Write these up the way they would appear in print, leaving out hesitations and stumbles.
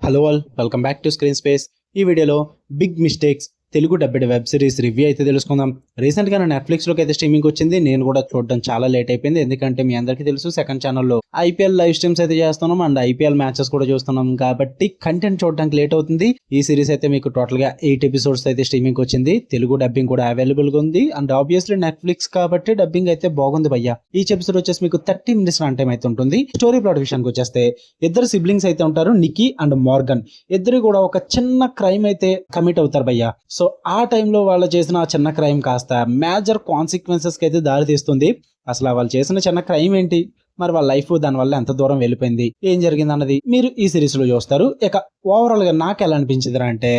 Hello all, welcome back to screen space. ఈ వీడియోలో big mistakes Telugu dubbed web series review అయితే తెలుసుకుందాం. రీసెంట్గా నా నెట్ఫ్లిక్స్లోకి అయితే స్ట్రీమింగ్ వచ్చింది. నేను కూడా చూడడం చాలా లేట్ అయిపోయింది, ఎందుకంటే మీ అందరికీ తెలుసు సెకండ్ ఛానల్లో ఐపీఎల్ లైవ్ స్ట్రీమ్స్ అయితే చేస్తున్నాం అండ్ ఐపీఎల్ మ్యాచెస్ కూడా చూస్తున్నాం కాబట్టి కంటెంట్ చూడడానికి లేట్ అవుతుంది. ఈ సిరీస్ అయితే మీకు టోటల్గా 8 ఎపిసోడ్స్ అయితే స్ట్రీమింగ్ వచ్చింది. తెలుగు డబ్బింగ్ కూడా అవైలబుల్గా ఉంది అండ్ ఆబ్వియస్లీ నెట్ఫ్లిక్స్ కాబట్టి డబ్బింగ్ అయితే బాగుంది భయ్య. ఈచ్ ఎపిసోడ్ వచ్చేసి మీకు 30 మినిట్స్ రన్ టైం అయితే ఉంటుంది. స్టోరీ ప్లాట్ విషయానికి వచ్చేస్తే ఇద్దరు సిబ్లింగ్స్ అయితే ఉంటారు, నిక్కీ అండ్ మార్గన్. ఇద్దరు కూడా ఒక చిన్న క్రైమ్ అయితే కమిట్ అవుతారు భయ్య. సో ఆ టైంలో వాళ్ళు చేసిన ఆ చిన్న క్రైమ్ కాస్త మేజర్ కాన్సిక్వెన్సెస్కి అయితే దారి తీస్తుంది. అసలు వాళ్ళు చేసిన చిన్న క్రైమ్ ఏంటి, మరి వాళ్ళ లైఫ్ దానివల్ల ఎంత దూరం వెళ్ళిపోయింది, ఏం జరిగింది అన్నది మీరు ఈ సిరీస్ లో చూస్తారు. ఇక ఓవరాల్ గా నాకు ఎలా అనిపించింది అంటే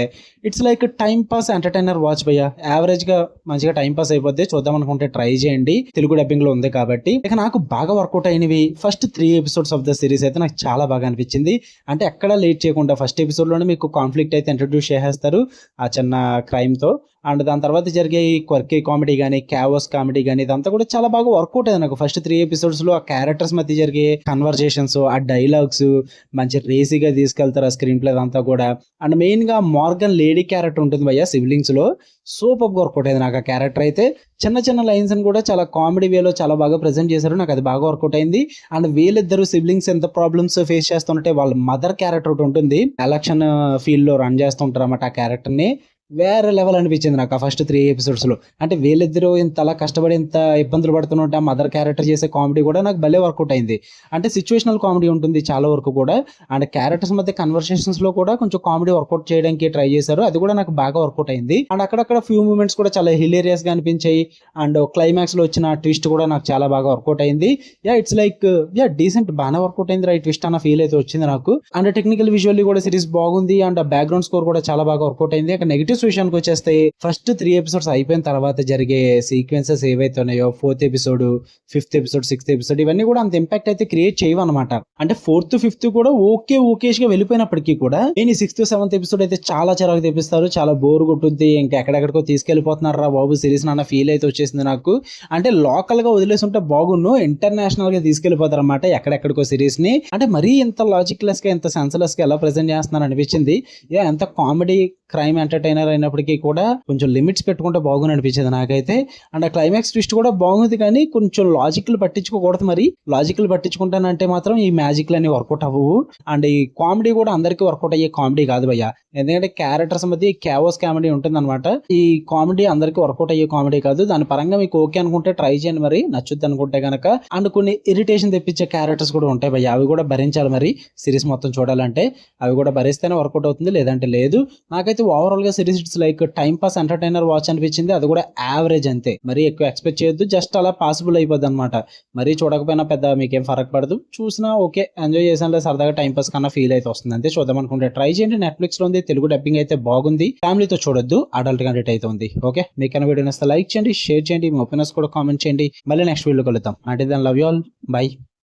it's like time pass entertainer watch భయ్య. యావరేజ్ గా మంచిగా టైం పాస్ అయిపోద్ది, చూద్దాం అనుకుంటే ట్రై చేయండి, తెలుగు డబ్బింగ్ లో ఉంది కాబట్టి. ఇక నాకు బాగా వర్కౌట్ అయినవి first 3 episodes of the series అయితే నాకు చాలా బాగా అనిపించింది. అంటే ఎక్కడా లేట్ చేయకుండా ఫస్ట్ ఎపిసోడ్ లోనే మీకు కాన్ఫ్లిక్ట్ అయితే ఇంట్రడ్యూస్ చేసేస్తారు ఆ చిన్న క్రైమ్ తో. అండ్ దాని తర్వాత జరిగే ఈ క్వర్కీ కామెడీ కానీ క్యావస్ కామెడీ కానీ ఇదంతా కూడా చాలా బాగా వర్కౌట్ అయింది నాకు ఫస్ట్ 3 ఎపిసోడ్స్ లో. ఆ క్యారెక్టర్స్ మధ్య జరిగే కన్వర్జేషన్స్, ఆ డైలాగ్స్ మంచి రేసీగా తీసుకెళ్తారు ఆ స్క్రీన్ ప్లే అంతా కూడా. అండ్ మెయిన్ గా మార్గన్ లేడీ క్యారెక్టర్ ఉంటుంది భయ్య సిబ్లింగ్స్ లో, సూపర్ వర్కౌట్ అయింది నాకు ఆ క్యారెక్టర్ అయితే. చిన్న చిన్న లైన్స్ అని కూడా చాలా కామెడీ వేలో చాలా బాగా ప్రెజెంట్ చేశారు, నాకు అది బాగా వర్కౌట్ అయింది. అండ్ వీళ్ళిద్దరు సిబ్లింగ్స్ ఎంత ప్రాబ్లమ్స్ ఫేస్ చేస్తుంటే వాళ్ళ మదర్ క్యారెక్టర్ ఒకటి ఉంటుంది, ఎలక్షన్ ఫీల్డ్ లో రన్ చేస్తుంటారు అన్నమాట. ఆ క్యారెక్టర్ ని వేరే లెవెల్ అనిపించింది నాకు ఆ ఫస్ట్ 3 ఎపిసోడ్స్ లో. అంటే వీళ్ళిద్దరూ ఇంత అలా కష్టపడి ఇంత ఇబ్బందులు పడుతుంటే ఆ మదర్ క్యారెక్టర్ చేసే కామెడీ కూడా నాకు భలే వర్కౌట్ అయింది. అంటే సిచ్యువేషనల్ కామెడీ ఉంటుంది చాలా వరకు కూడా, అండ్ క్యారెక్టర్స్ మధ్య కన్వర్సేషన్స్ లో కూడా కొంచెం కామెడీ వర్కౌట్ చేయడానికి ట్రై చేశారు, అది కూడా నాకు బాగా వర్కౌట్ అయింది. అండ్ అక్కడక్కడ ఫ్యూ మూమెంట్స్ కూడా చాలా హిలేరియస్ గా అనిపించాయి. అండ్ క్లైమాక్స్ లో వచ్చిన ట్విస్ట్ కూడా నాకు చాలా బాగా వర్కౌట్ అయింది. ఇట్స్ లైక్ డీసెంట్, బాగా వర్కౌట్ అయింది రైట్ ట్విస్ట్ అన్న ఫీల్ అయితే వచ్చింది నాకు. అండ్ టెక్నికల్ విజువల్లీ కూడా సిరీస్ బాగుంది అండ్ బ్యాక్గ్రౌండ్ స్కోర్ కూడా చాలా బాగా వర్కౌట్ అయింది. నెగిటివ్ విషయానికి వచ్చేస్తే ఫస్ట్ 3 ఎపిసోడ్స్ అయిపోయిన తర్వాత జరిగే సీక్వెన్సెస్ ఏవైతే ఉన్నాయో 4th episode, 5th episode, 6th episode ఇవన్నీ కూడా అంత ఇంపాక్ట్ అయితే క్రియేట్ చేయవన్నమాట. అంటే 4th, 5th కూడా ఓకేష్ గా వెళ్ళిపోయినప్పటికీ కూడా ఈ 6th, 7th ఎపిసోడ్ అయితే చాలా చిరాకు తెప్పిస్తారు, చాలా బోర్ కొట్టుద్ది, ఇంకా ఎక్కడెక్కడికో తీసుకెళ్లిపోతున్నారు రా బాబు సిరీస్ అన్న ఫీల్ అయితే వచ్చేసింది నాకు. అంటే లోకల్ గా వదిలేసి ఉంటే బాగున్ను, ఇంటర్నేషనల్ గా తీసుకెళ్లిపోతారు అనమాట ఎక్కడెక్కడికో సిరీస్ ని. అంటే మరీ ఇంత లాజిక్ లెస్ గా ఇంత సెన్స్లెస్ గా ఎలా ప్రెజెంట్ చేస్తున్నారు అనిపించింది. ఎంత కామెడీ క్రైమ్ ఎంటర్టైనర్ అయినప్పటికీ కూడా కొంచెం లిమిట్స్ పెట్టుకుంటే బాగుంది అనిపించింది నాకైతే. అండ్ ఆ క్లైమాక్స్ ట్విస్ట్ కూడా బాగుంది, కానీ కొంచెం లాజిక్లు పట్టించుకోకూడదు. మరి లాజిక్లు పట్టించుకుంటానంటే మాత్రం ఈ మ్యాజిక్లు అన్ని వర్కౌట్ అవ్వవు. అండ్ ఈ కామెడీ కూడా అందరికీ వర్కౌట్ అయ్యే కామెడీ కాదు భయ్య, ఎందుకంటే క్యారెక్టర్స్ మధ్య క్యావోస్ కామెడీ ఉంటుంది అనమాట. ఈ కామెడీ అందరికీ వర్కౌట్ అయ్యే కామెడీ కాదు. దాని పరంగా మీకు ఓకే అనుకుంటే ట్రై చేయండి, మరి నచ్చుద్ది అనుకుంటే కనుక. అండ్ కొన్ని ఇరిటేషన్ తెప్పించే క్యారెక్టర్స్ కూడా ఉంటాయి భయ్య, అవి కూడా భరించాలి మరి సిరీస్ మొత్తం చూడాలంటే. అవి కూడా భరిస్తేనే వర్కౌట్ అవుతుంది, లేదంటే లేదు. నాకైతే ఓవరాల్ గా series it's like time pass entertainer watch అనిపించింది, అది కూడా యావరేజ్ అంతే. మరి ఎక్కువ ఎక్స్పెక్ట్ చేయొద్దు, జస్ట్ అలా పాసిబుల్ అయిపోద్ది అనమాట. మరి చూడకపోయినా పెద్ద మీకేం ఫరక్ పడదు, చూసినా ఓకే ఎంజాయ్ చేసాను, సరదాగా టైం పాస్ కన్నా ఫీల్ అయితే వస్తుంది అంతే. చూద్దాం అనుకుంటే ట్రై చేయండి, నెట్ఫ్లిక్స్ లో ఉంది, తెలుగు డబ్బింగ్ అయితే బాగుంది, ఫ్యామిలీతో చూడొద్దు, అడల్ట్ కంటెంట్ అయితే ఉంది. ఓకే, మీకు వీడియో నచ్చితే లైక్ చేయండి, షేర్ చేయండి, మీ ఒపీనియన్స్ కూడా కామెంట్ చేయండి. మళ్ళీ నెక్స్ట్ వీడియో కలుద్దాం. అంటే దాని లవ్ యూ ఆల్, బై.